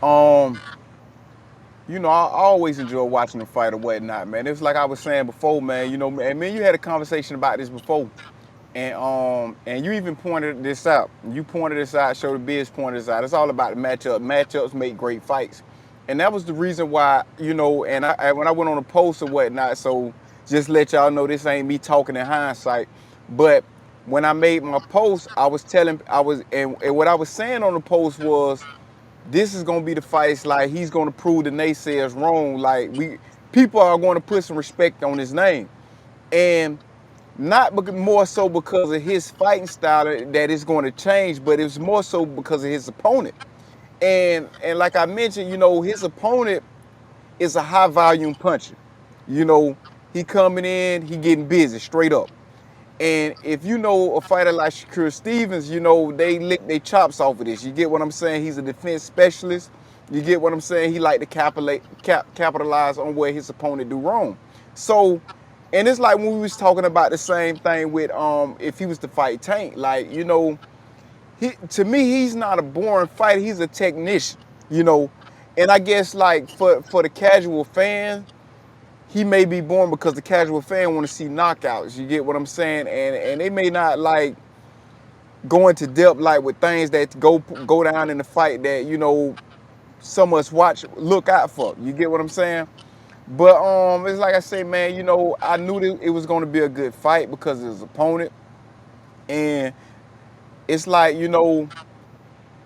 Um, I always enjoy watching the fight or whatnot, man. It's like I was saying before, man. And me and you had a conversation about this before, and you even pointed this out. You pointed this out. Show the Biz pointed this out. It's all about the matchup. Matchups make great fights, and that was the reason why, And when I went on a post or whatnot, so just let y'all know this ain't me talking in hindsight, but when I made my post, and what I was saying on the post was this is gonna be the fights. Like, he's gonna prove the naysayers wrong. Like, people are going to put some respect on his name, and not more so because of his fighting style that it's going to change, but it's more so because of his opponent. And like I mentioned, his opponent is a high volume puncher. You know, he coming in, he getting busy straight up. And if you know a fighter like Shukar Stevenson, they lick their chops off of this. You get what I'm saying? He's a defense specialist. You get what I'm saying? He like to capitalize on where his opponent do wrong. So, and it's like when we was talking about the same thing with if he was to fight Tank, like, to me he's not a boring fighter. He's a technician, you know. And I guess, like, for the casual fan, he may be born because the casual fan want to see knockouts. You get what I'm saying? And they may not like go into depth like with things that go down in the fight that some of us watch look out for. You get what I'm saying? But it's like I say, man. I knew that it was going to be a good fight because of his opponent, and it's like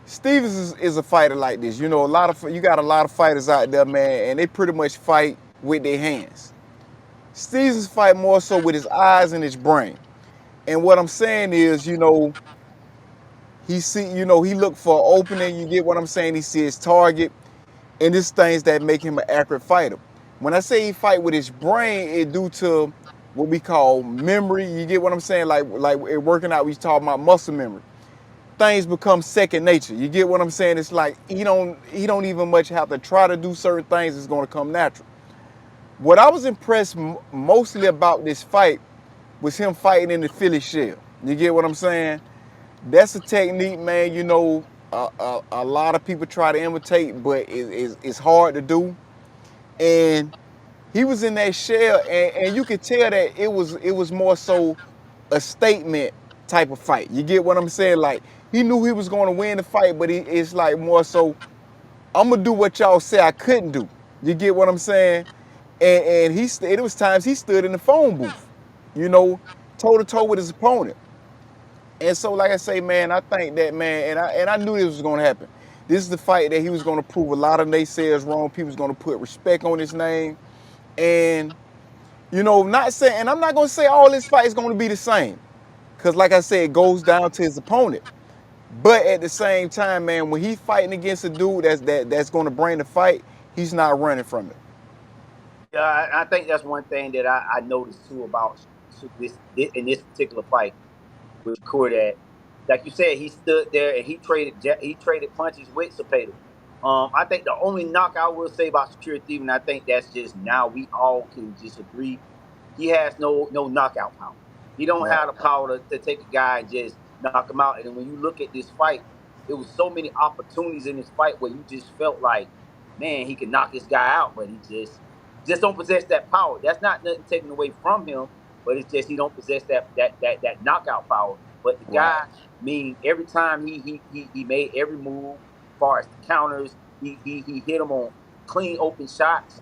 Stevens is a fighter like this. You got a lot of fighters out there, man, and they pretty much fight with their hands. Stevens fight more so with his eyes and his brain. And what I'm saying is, he look for an opening. You get what I'm saying? He see his target, and it's things that make him an accurate fighter. When I say he fight with his brain, it due to what we call memory. You get what I'm saying? Like working out, we talk about muscle memory. Things become second nature. You get what I'm saying? It's like he don't even much have to try to do certain things. It's going to come natural. What I was impressed mostly about this fight was him fighting in the Philly shell. You get what I'm saying? That's a technique, man. A lot of people try to imitate, but it's hard to do. And he was in that shell, and you could tell that it was more so a statement type of fight. You get what I'm saying? Like, he knew he was going to win the fight, but it's like more so, I'm gonna do what y'all say I couldn't do. You get what I'm saying? And it was times he stood in the phone booth, you know, toe to toe with his opponent. And so, like I say, man, I think that, man, and I knew this was gonna happen. This is the fight that he was gonna prove a lot of naysayers wrong. People was gonna put respect on his name, and not saying, and I'm not gonna say all this fight is gonna be the same, because like I said, it goes down to his opponent. But at the same time, man, when he's fighting against a dude that's gonna bring the fight, he's not running from it. Yeah, I think that's one thing that I noticed too about this in this particular fight with Shakur, that, like you said, he stood there and he traded punches with Cepeda. I think the only knock I will say about Shakur Stevenson, I think that's just now we all can just agree, he has no knockout power. He don't Right. have the power to take a guy and just knock him out. And when you look at this fight, it was so many opportunities in this fight where you just felt like, man, he can knock this guy out, but he just don't possess that power. That's not nothing taken away from him, but it's just he don't possess that knockout power. But the Right. guy, I mean, every time he made every move, as far as the counters, he hit him on clean open shots,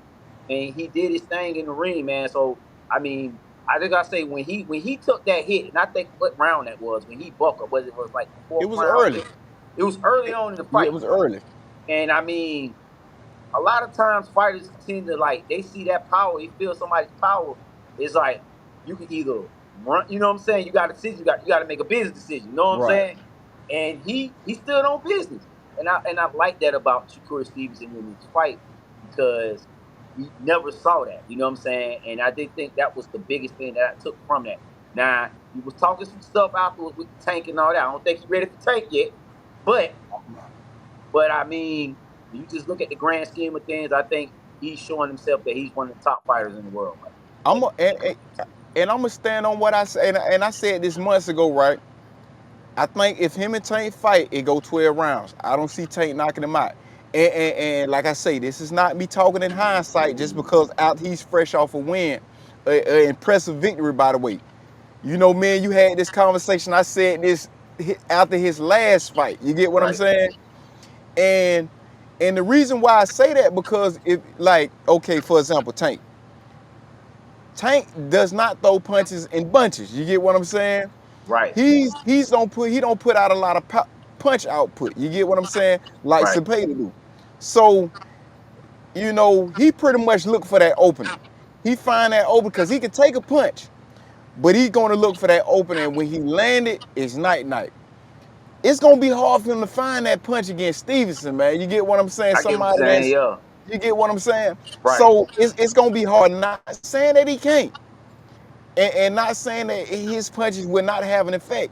and he did his thing in the ring, man. So I mean, I think I say when he took that hit, and I think what round that was when he buckled, was it was like the It fourth was round? early. It was early on in the Yeah, it fight, was early. and I mean, a lot of times fighters tend to, like, they see that power, they feel somebody's power. It's like you can either run, you know what I'm saying? You got a decision, you got to make a business decision. You know what I'm Right. saying? And he stood on business, and I like that about Shakur Stevenson in this fight because we never saw that. You know what I'm saying? And I did think that was the biggest thing that I took from that. Now he was talking some stuff afterwards with the Tank and all that. I don't think he's ready for Tank yet, but I mean, when you just look at the grand scheme of things, I think he's showing himself that he's one of the top fighters in the world right now. I'm a, and I'm gonna stand on what I said, and I said this months ago, right? I think if him and Tank fight, it go 12 rounds. I don't see Tank knocking him out. And like I say, this is not me talking in hindsight, just because out he's fresh off a win, impressive victory, by the way. You know, man, you had this conversation. I said this after his last fight. You get what I'm Right, saying? And and the reason why I say that, because if, like, okay, for example, Tank does not throw punches in bunches. You get what I'm saying? right, He don't put out a lot of punch output. You get what I'm saying? Like right. Cepeda do. So he pretty much look for that opening. He find that open because he can take a punch, but he's gonna look for that opening. When he landed, it's night night. It's gonna be hard for him to find that punch against Stevenson, man. You get what I'm saying? I get what you're Somebody saying. that's Yeah, you get what I'm saying? right. So it's gonna be hard. Not saying that he can't, and not saying that his punches will not have an effect,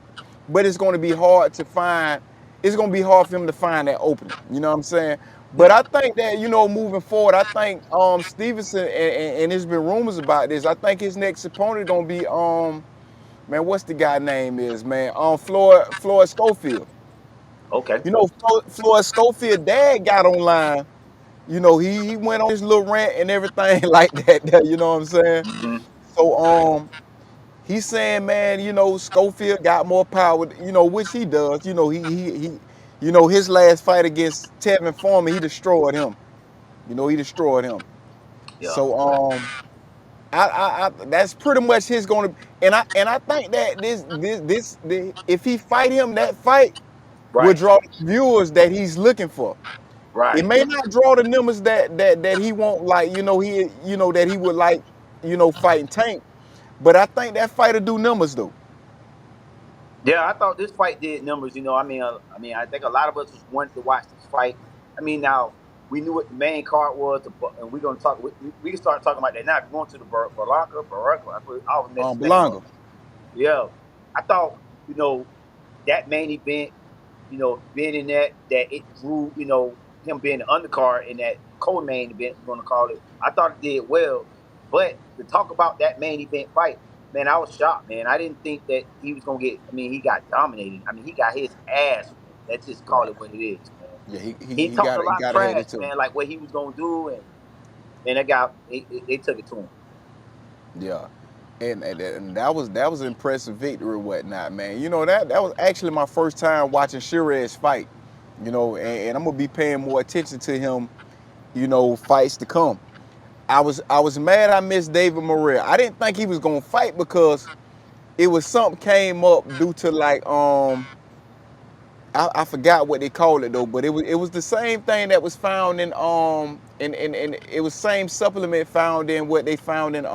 but it's gonna be hard to find. It's gonna be hard for him to find that opening. You know what I'm saying? But Yeah. I think that moving forward, I think Stevenson, and there's been rumors about this. I think his next opponent gonna be man, what's the guy name is, man? Floyd Schofield. Okay. Floyd Schofield dad got online. He went on his little rant and everything like that. You know what I'm saying? Hmm. So he's saying, man, Schofield got more power, which he does. His last fight against Tevin Foreman, he destroyed him. He destroyed him. Yeah. So that's pretty much his going to, and I think that if he fight him, that fight will Right. draw the viewers that he's looking for. It Right. may not draw the numbers that he won't, like, that he would like, fighting Tank, but I think that fight will do numbers though. Yeah, I thought this fight did numbers. I think a lot of us just wanted to watch this fight. Now we knew what the main card was, and we're gonna talk. We can start talking about that now. If you want to the Baraka, I was messing that up. Belonga. Yeah, I thought that main event, being in that it drew, him being the undercard in that co-main event, we're gonna call it. I thought it did well, but to talk about that main event fight, man, I was shocked, man. I didn't think that he was gonna get. He got dominated. He got his ass whooped. Let's just call Right. it what it is, man. Yeah, He talked a he lot of got ahead trash, of too. man, like what he was gonna do, and that guy, they took it to him. Yeah. And that was an impressive victory or whatnot, man. That was actually my first time watching Shiraz fight. And I'm gonna be paying more attention to him, fights to come. I was mad I missed David Morrell. I didn't think he was gonna fight because it was something came up due to, like, I forgot what they called it though, but it was the same thing that was found in and it was same supplement found in what they found in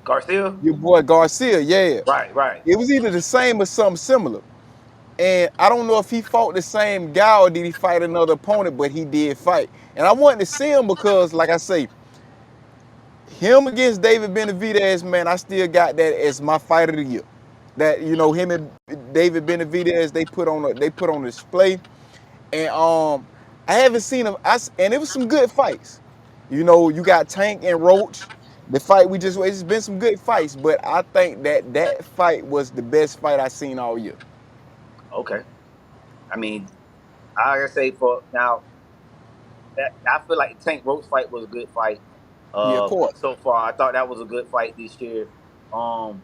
Garcia, your boy Garcia. Yeah, right, right. it was either the same or something similar. And I don't know if he fought the same guy or did he fight another opponent, but he did fight. And I wanted to see him because, like I say, him against David Benavidez, man, I still got that as my fight of the year. That him and David Benavidez, they put on display, and I haven't seen him. And it was some good fights. You got Tank and Roach. The fight it's been some good fights, but I think that fight was the best fight I seen all year. Okay. I mean, I gotta say for now, I feel like the Tank Roach fight was a good fight. Yeah, of course. So far, I thought that was a good fight this year. Um,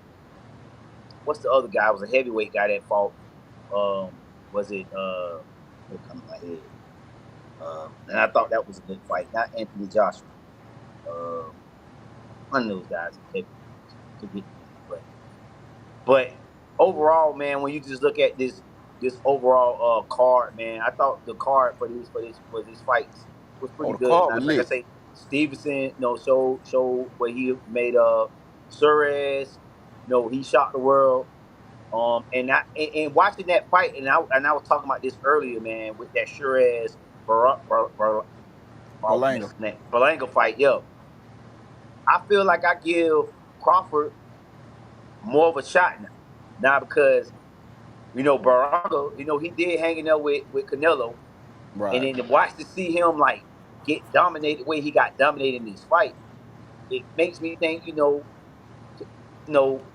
what's the other guy? It was a heavyweight guy that fought. Was it what come to my head? And I thought that was a good fight. Not Anthony Joshua. Uh, One of those guys is heavyweight. Forget the name, but overall, man, when you just look at this overall card, man, I thought the card for these fights was Oh, pretty the good. card Now, was like I lit. say, Stevenson, showed what he made of. Suarez, he shocked the world. And watching that fight, and I was talking about this earlier, man, with that Suarez I always miss Belanga. his name, Berlanga fight. Yo, I feel like I give Crawford more of a shot now because Baranga, he did hang in there with Canelo, and Right. then to watch to see him like get dominated the way he got dominated in this fight, it makes me think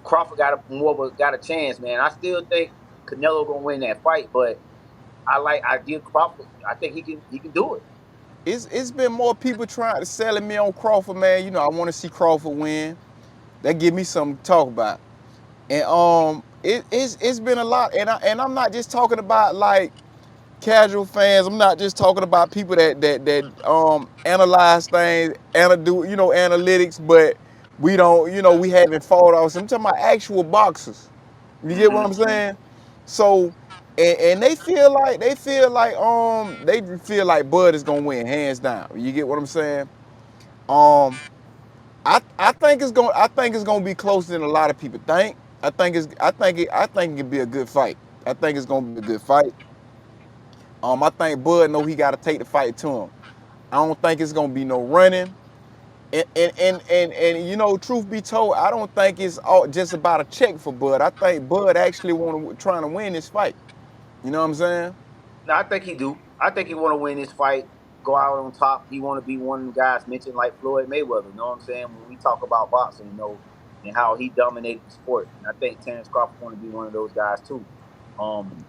Crawford got a chance, man. I still think Canelo gonna win that fight, but I give Crawford. I think he can do it. it's been more people trying to selling me on Crawford, man. You know, I want to see Crawford win. That give me something to talk about. And it's been a lot, and I'm not just talking about like casual fans. I'm not just talking about people that analyze things, do analytics, but we don't, we haven't fought off. I'm talking about actual boxers. You get what Hmm. I'm saying? So, and they feel like Bud is gonna win hands down. You get what I'm saying? Um, I think it's gonna be closer than a lot of people think. I think it can be a good fight. I think it's gonna be a good fight. I think Bud know he got to take the fight to him. I don't think it's gonna be no running. And truth be told, I don't think it's all just about a check for Bud. I think Bud actually trying to win this fight. You know what I'm saying? No, I think he do. I think he want to win this fight, go out on top. He want to be one of them guys mentioned like Floyd Mayweather. You know what I'm saying? When we talk about boxing, and how he dominated the sport, and I think Terrence Crawford want to be one of those guys too.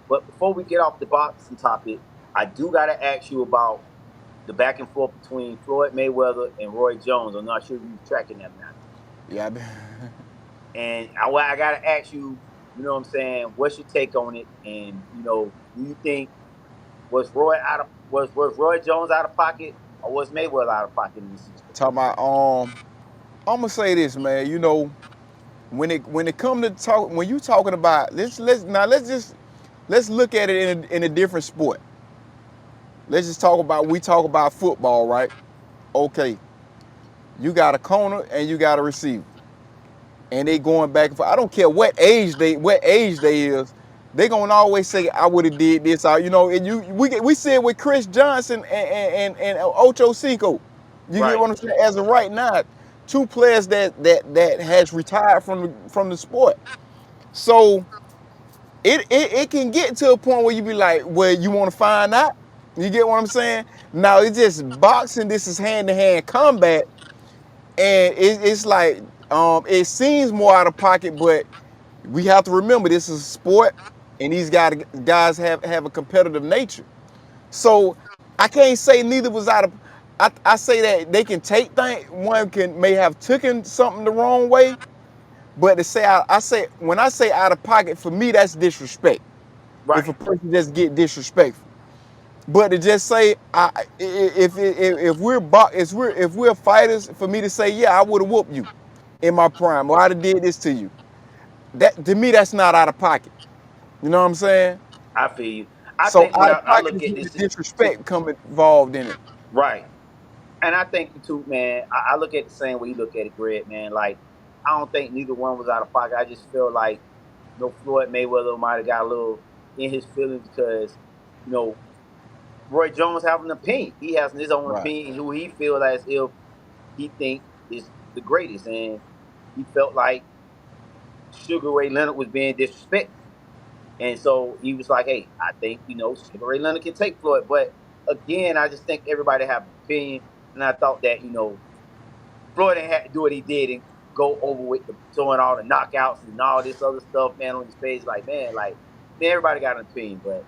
But before we get off the boxing topic, I do got to ask you about the back and forth between Floyd Mayweather and Roy Jones. I'm not sure if you're tracking that now. Yeah. And I got to ask you, you know what I'm saying? What's your take on it? And do you think was Roy Jones out of pocket or was Mayweather out of pocket in this situation? Talking about I'm gonna say this, man. When it come to talk, when you talking about let's look at it in a different sport. Let's just talk about football, right? Okay, you got a corner and you got a receiver, and they going back and forth. I don't care what age they is. They gonna always say I would have did this. And we see it with Chris Johnson and Ocho Cinco. You get Right. what I'm saying? As of right now, two players that has retired from the sport. So it can get to a point where you be like, well, you want to find out. You get what I'm saying? Now it's just boxing. This is hand to hand combat, and it's like it seems more out of pocket, but we have to remember this is a sport, and these guys have a competitive nature. So I can't say neither was out of. I say that they can take things. One can may have taken something the wrong way, but to say I say when I say out of pocket, for me that's disrespect. If a Right. person just get disrespectful, but to just say if we're fighters, for me to say yeah I would have whooped you in my prime or I'd have did this to you. That to me that's not out of pocket. You know what I'm saying? I feel you. I So think when out of I pocket look is at when the this, disrespect come involved in it. right. And I think too, man. I look at the same way you look at it, Greg, man. Like I don't think neither one was out of pocket. I just feel like Floyd Mayweather might have got a little in his feelings because you know Roy Jones have an opinion. He has his own Right. opinion who he feels as if he think is the greatest, and he felt like Sugar Ray Leonard was being disrespected. And so he was like, "Hey, I think Sugar Ray Leonard can take Floyd." But again, I just think everybody have an opinion, and I thought that Floyd didn't have to do what he did and go over with throwing all the knockouts and all this other stuff, man, on his face. Like, man, everybody got an opinion, but